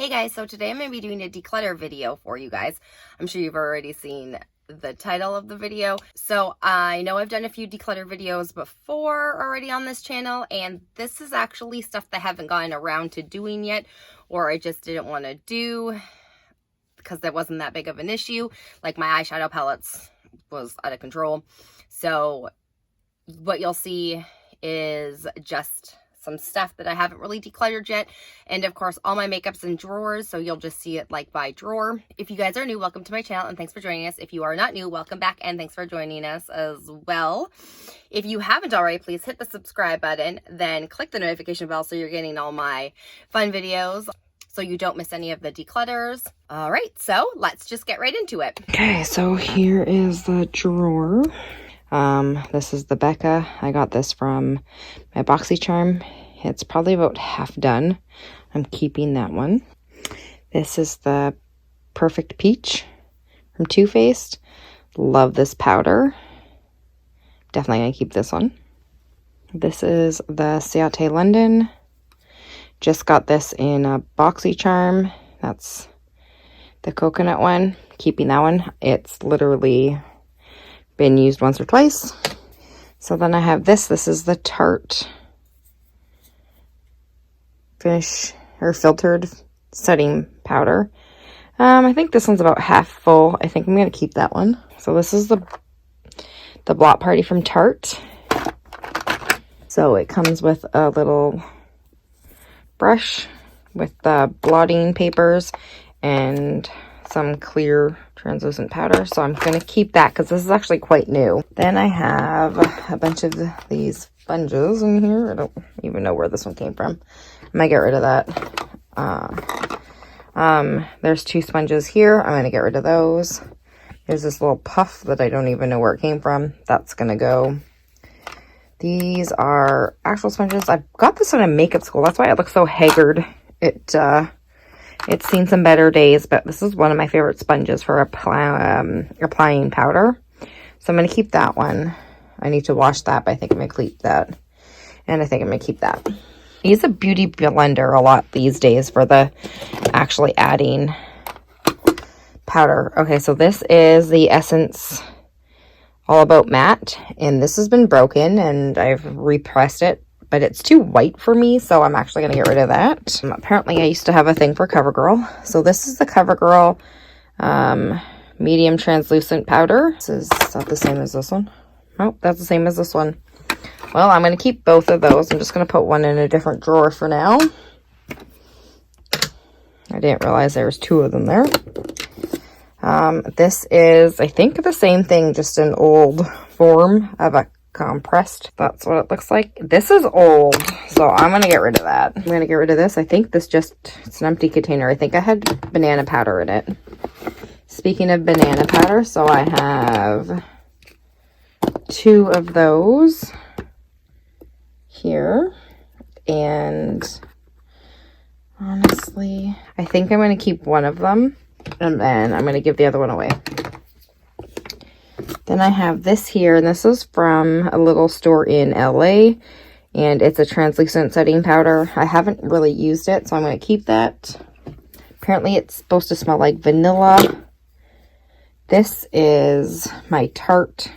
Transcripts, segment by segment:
Hey guys, so today I'm going to be doing a declutter video for you guys. I'm sure you've already seen the title of the video. So I know I've done a few declutter videos before already on this channel, and this is actually stuff that I haven't gotten around to doing yet, or I just didn't want to do because that wasn't that big of an issue. Like my eyeshadow palettes was out of control. So what you'll see is just some stuff that I haven't really decluttered yet, and of course all my makeup's in drawers, so you'll just see it like by drawer. If you guys are new, welcome to my channel and thanks for joining us. If you are not new, welcome back and thanks for joining us as well. If you haven't already, please hit the subscribe button, then click the notification bell so you're getting all my fun videos so you don't miss any of the declutters. All right, so let's just get right into it. Okay, so here is the drawer. This is the Becca. I got this from my BoxyCharm. It's probably about half done. I'm keeping that one. This is the Perfect Peach from Too Faced. Love this powder. Definitely gonna keep this one. This is the Ciate London. Just got this in a BoxyCharm. That's the coconut one. Keeping that one. It's literally been used once or twice. So then I have this. This is the Tarte Finish or Filtered Setting Powder. I think this one's about half full. I think I'm going to keep that one. So this is the Blot Party from Tarte. So it comes with a little brush with the blotting papers and some clear translucent powder, so I'm going to keep that because this is actually quite new. Then I have a bunch of these sponges in here. I don't even know where this one came from. I might get rid of that. There's two sponges here. I'm going to get rid of those. There's this little puff that I don't even know where it came from. That's going to go. These are actual sponges. I got this in a makeup school. That's why it looks so haggard. It's seen some better days, but this is one of my favorite sponges for applying powder. So I'm going to keep that one. I need to wash that, but I think I'm going to keep that. And I think I'm going to keep that. I use a beauty blender a lot these days for the actually adding powder. Okay, so this is the Essence All About Matte. And this has been broken, and I've repressed it. But it's too white for me, so I'm actually going to get rid of that. Apparently, I used to have a thing for CoverGirl. So this is the CoverGirl medium translucent powder. This is not the same as this one. Nope, that's the same as this one. Well, I'm going to keep both of those. I'm just going to put one in a different drawer for now. I didn't realize there was two of them there. This is, I think, the same thing, just an old form of a compressed. That's what it looks like. This is old, so I'm gonna get rid of that. I'm gonna get rid of this. I think this it's an empty container. I think I had banana powder in it. Speaking of banana powder, so I have two of those here, and honestly, I think I'm gonna keep one of them, and then I'm gonna give the other one away. Then I have this here, and this is from a little store in LA, and it's a translucent setting powder. I haven't really used it, so I'm going to keep that. Apparently, it's supposed to smell like vanilla. This is my Tarte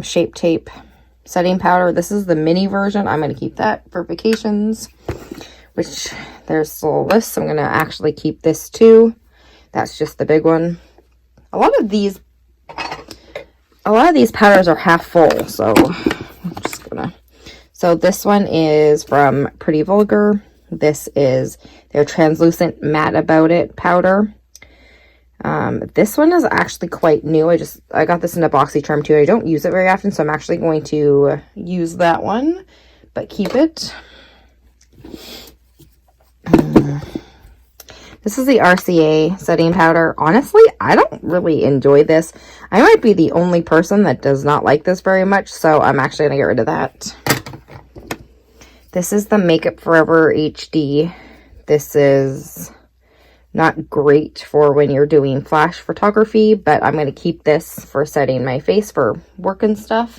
Shape Tape setting powder. This is the mini version. I'm going to keep that for vacations, which there's still this. So I'm going to actually keep this too. That's just the big one. A lot of these powders are half full, so I'm just gonna. So this one is from Pretty Vulgar. This is their translucent matte about it powder. This one is actually quite new. I got this in a BoxyCharm too. I don't use it very often, so I'm actually going to use that one, but keep it. This is the RCA setting powder. Honestly, I don't really enjoy this. I might be the only person that does not like this very much, so I'm actually going to get rid of that. This is the Makeup Forever HD. This is not great for when you're doing flash photography, but I'm going to keep this for setting my face for work and stuff.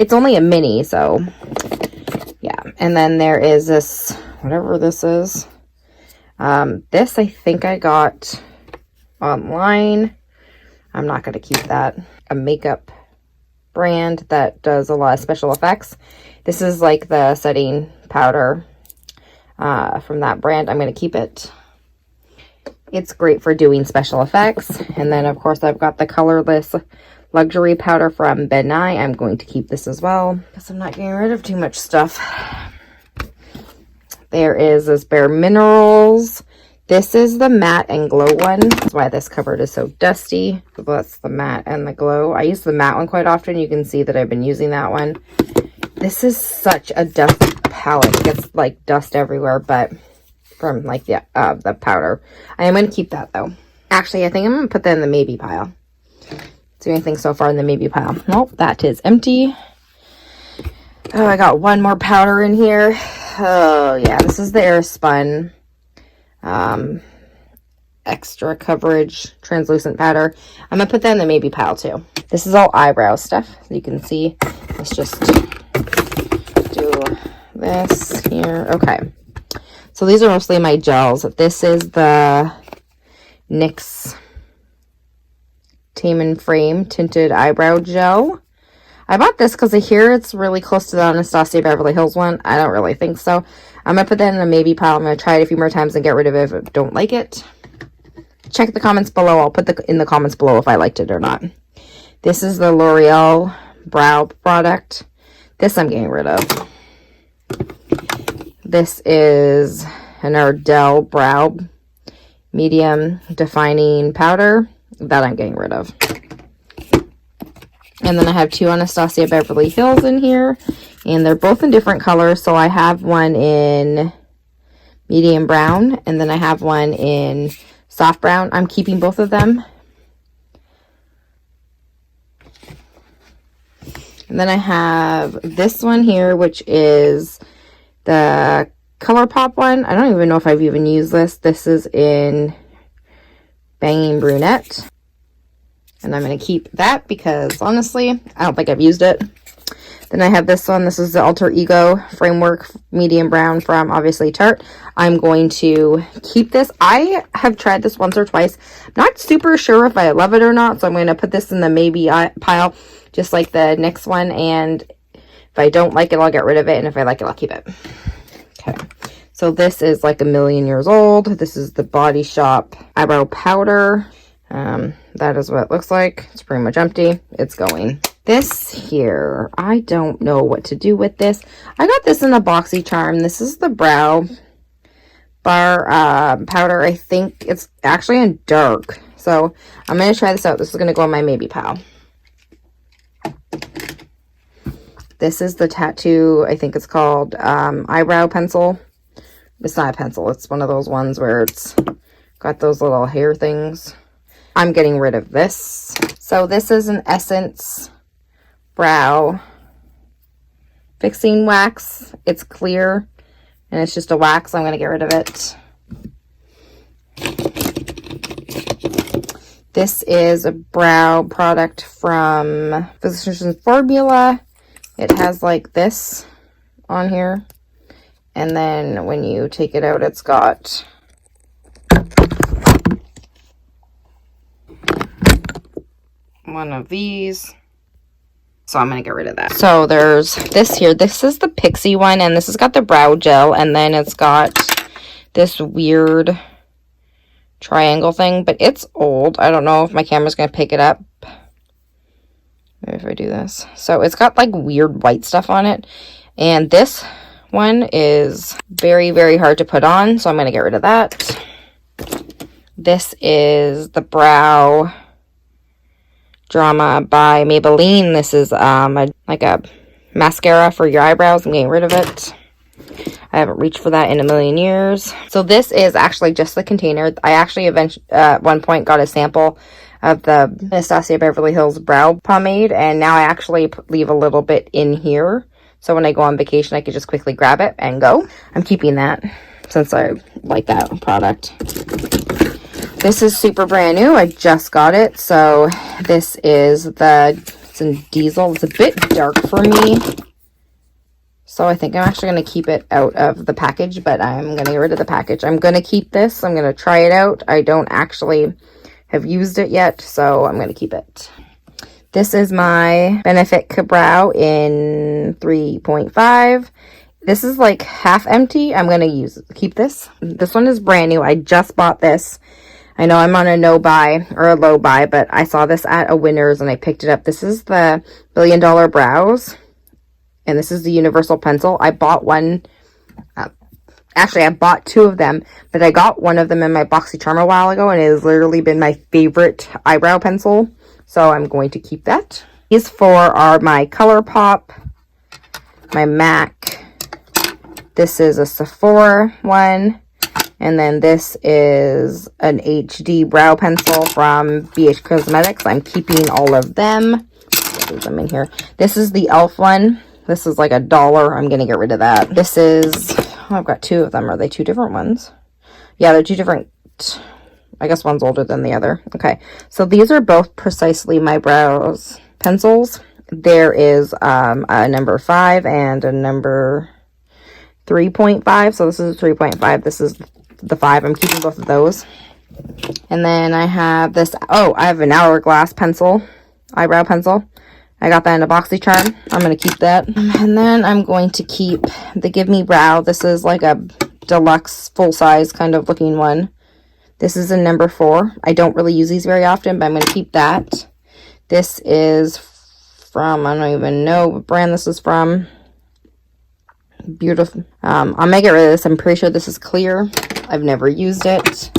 It's only a mini, so yeah. And then there is this, whatever this is. This I think I got online. I'm not going to keep that. A makeup brand that does a lot of special effects. This is like the setting powder from that brand. I'm going to keep it. It's great for doing special effects. And then, of course, I've got the Colorless luxury powder from Ben Nye. I'm going to keep this as well because I'm not getting rid of too much stuff. There is this Bare Minerals. This is the matte and glow one. That's why this cupboard is so dusty. That's the matte and the glow. I use the matte one quite often. You can see that I've been using that one. This is such a dust palette. It gets like dust everywhere, but from like the powder. I am going to keep that though. Actually, I think I'm going to put that in the maybe pile. Do anything so far in the maybe pile? Nope, that is empty. Oh, I got one more powder in here. Oh yeah, this is the Airspun extra coverage translucent powder. I'm gonna put that in the maybe pile too. This is all eyebrow stuff. You can see. Let's just do this here. Okay. So these are mostly my gels. This is the NYX Tame and Frame Tinted Eyebrow Gel. I bought this because I hear it's really close to the Anastasia Beverly Hills one. I don't really think so. I'm going to put that in the maybe pile. I'm going to try it a few more times and get rid of it if I don't like it. Check the comments below. I'll put in the comments below if I liked it or not. This is the L'Oreal Brow product. This I'm getting rid of. This is an Ardell Brow Medium Defining Powder. That I'm getting rid of. And then I have two Anastasia Beverly Hills in here. And they're both in different colors. So I have one in medium brown. And then I have one in soft brown. I'm keeping both of them. And then I have this one here, which is the ColourPop one. I don't even know if I've even used this. This is in Banging Brunette. And I'm going to keep that because, honestly, I don't think I've used it. Then I have this one. This is the Alter Ego Framework Medium Brown from, obviously, Tarte. I'm going to keep this. I have tried this once or twice. I'm not super sure if I love it or not, so I'm going to put this in the maybe pile, just like the next one. And if I don't like it, I'll get rid of it. And if I like it, I'll keep it. Okay. So this is like 1,000,000 years old. This is the Body Shop Eyebrow Powder. That is what it looks like. It's pretty much empty. It's going. This here, I don't know what to do with this. I got this in a BoxyCharm. This is the Brow Bar powder. I think it's actually in dark. So I'm going to try this out. This is going to go in my maybe pile. This is the tattoo. I think it's called Eyebrow Pencil. It's not a pencil. It's one of those ones where it's got those little hair things. I'm getting rid of this. So this is an Essence Brow Fixing Wax. It's clear and it's just a wax. I'm going to get rid of it. This is a brow product from Physicians Formula. It has like this on here. And then when you take it out, it's got one of these. So I'm going to get rid of that. So there's this here. This is the Pixie one. And this has got the brow gel. And then it's got this weird triangle thing. But it's old. I don't know if my camera's going to pick it up. Maybe if I do this. So it's got like weird white stuff on it. And this one is very, very hard to put on. So I'm going to get rid of that. This is the Brow Drama by Maybelline. This is like a mascara for your eyebrows. I'm getting rid of it. I haven't reached for that in 1,000,000 years. So this is actually just the container. I actually eventually at one point got a sample of the Anastasia Beverly Hills Brow Pomade, and now I actually leave a little bit in here. So when I go on vacation, I can just quickly grab it and go. I'm keeping that since I like that product. This is super brand new. I just got it. So this is it's in Diesel. It's a bit dark for me. So I think I'm actually going to keep it out of the package, but I'm going to get rid of the package. I'm going to keep this. I'm going to try it out. I don't actually have used it yet, so I'm going to keep it. This is my Benefit Brow in 3.5. This is like half empty. I'm going to keep this. This one is brand new. I just bought this. I know I'm on a no buy or a low buy, but I saw this at a Winners and I picked it up. This is the $1 Billion Brows. And this is the universal pencil. I bought one. Actually, I bought two of them, but I got one of them in my BoxyCharm a while ago, and it has literally been my favorite eyebrow pencil. So I'm going to keep that. These four are my ColourPop, my MAC. This is a Sephora one. And then this is an HD brow pencil from BH Cosmetics. I'm keeping all of them. There's them in here. This is the e.l.f. one. This is like $1. I'm going to get rid of that. This is, oh, I've got two of them. Are they two different ones? Yeah, they're two different. I guess one's older than the other. Okay, so these are both Precisely My Brows pencils. There is a number 5 and a number 3.5. So this is 3.5. This is the 5. I'm keeping both of those. And then I have this. Oh, I have an Hourglass pencil, eyebrow pencil. I got that in a BoxyCharm. I'm going to keep that. And then I'm going to keep the Give Me Brow. This is like a deluxe full-size kind of looking one. This is a number 4. I don't really use these very often, but I'm going to keep that. This is from, I don't even know what brand this is from. Beautiful. I'm going to get rid of this. I'm pretty sure this is clear. I've never used it.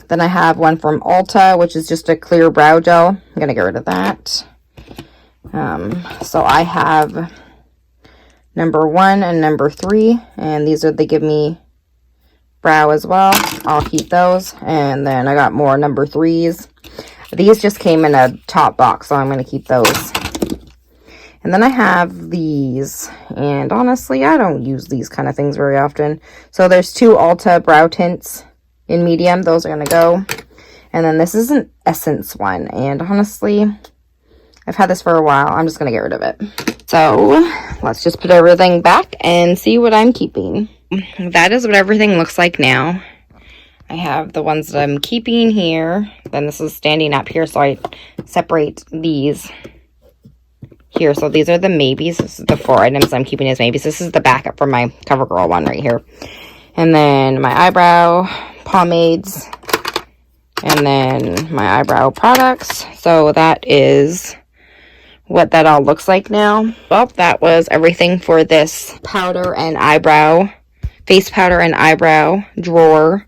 Then I have one from Ulta, which is just a clear brow gel. I'm going to get rid of that. So I have number 1 and number 3, and these are the Give Me Brow as well. I'll keep those. And then I got more number 3s. These just came in a top box, so I'm going to keep those. And then I have these, and honestly, I don't use these kind of things very often. So there's 2 Ulta brow tints in medium. Those are going to go. And then this is an Essence one, and honestly, I've had this for a while. I'm just going to get rid of it. So let's just put everything back and see what I'm keeping. That is what everything looks like now. I have the ones that I'm keeping here. Then this is standing up here, so I separate these here. So these are the maybes. This is the 4 items I'm keeping as maybes. This is the backup for my CoverGirl one right here. And then my eyebrow pomades. And then my eyebrow products. So that is what that all looks like now. Well, that was everything for this powder and eyebrow, face powder and eyebrow drawer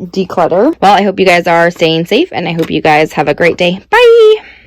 declutter. Well, I hope you guys are staying safe, and I hope you guys have a great day. Bye!